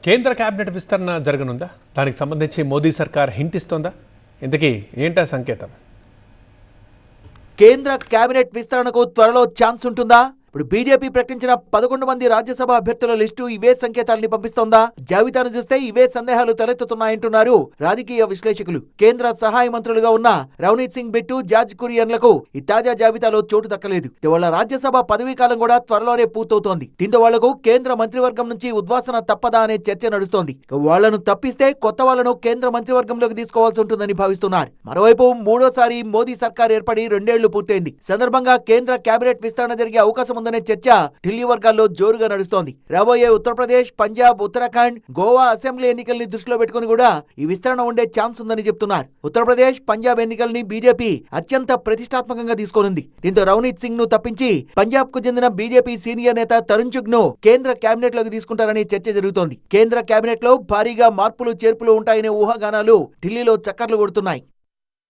కేంద్ర కేబినెట్ విస్తరణ జరగనుందా? దానికి సంబంధించి మోదీ సర్కార్ హింట్ ఇస్తోందా? ఇంతకీ ఏంటా సంకేతం? కేంద్ర కేబినెట్ విస్తరణకు త్వరలో ఛాన్స్ ఉంటుందా? ఇప్పుడు బీజేపీ ప్రకటించిన 11 మంది రాజ్యసభ అభ్యర్థుల లిస్టు ఇవే సంకేతాలని పంపిస్తోందా? జాబితాను చూస్తే ఇవే సందేహాలు తలెత్తుతున్నాయంటున్నారు రాజకీయ విశ్లేషకులు. కేంద్ర సహాయ మంత్రులుగా ఉన్న రవనీత్ సింగ్ బిట్టు, జార్జ్ కురియన్లకు ఈ తాజా జాబితాలో చోటు దక్కలేదు. వాళ్ళ రాజ్యసభ పదవీ కాలం కూడా త్వరలోనే పూర్తవుతోంది. దీంతో వాళ్లకు కేంద్ర మంత్రివర్గం నుంచి ఉద్వాసన తప్పదా అనే చర్చ నడుస్తోంది. వాళ్లను తప్పిస్తే కొత్త వాళ్లను కేంద్ర మంత్రివర్గంలోకి తీసుకోవాల్సి ఉంటుందని భావిస్తున్నారు. మరోవైపు మూడోసారి మోదీ సర్కార్ ఏర్పడి 2 ఏళ్లు పూర్తయింది. సందర్భంగా కేంద్ర కేబినెట్ విస్తరణ జరిగే అవకాశం ఉందనే చర్చ ఢిల్లీ వర్గాల్లో జోరుగా నడుస్తోంది. రాబోయే ఉత్తరప్రదేశ్, పంజాబ్, ఉత్తరాఖండ్, గోవా అసెంబ్లీ ఎన్నికల్ని దృష్టిలో పెట్టుకుని కూడా ఈ విస్తరణ ఉండే ఛాన్స్ ఉందని చెప్తున్నారు. ఉత్తరప్రదేశ్, పంజాబ్ ఎన్నికల్ని బీజేపీ అత్యంత ప్రతిష్టాత్మకంగా తీసుకోనుంది. దీంతో రవనీత్ సింగ్ ను తప్పించి పంజాబ్ కు చెందిన బీజేపీ సీనియర్ నేత తరుణ్ చుగ్ ను కేంద్ర కేబినెట్ లోకి తీసుకుంటారని చర్చ జరుగుతోంది. కేంద్ర కేబినెట్ లో భారీగా మార్పులు చేర్పులు ఉంటాయనే ఊహాగానాలు ఢిల్లీలో చక్కర్లు కొడుతున్నాయి.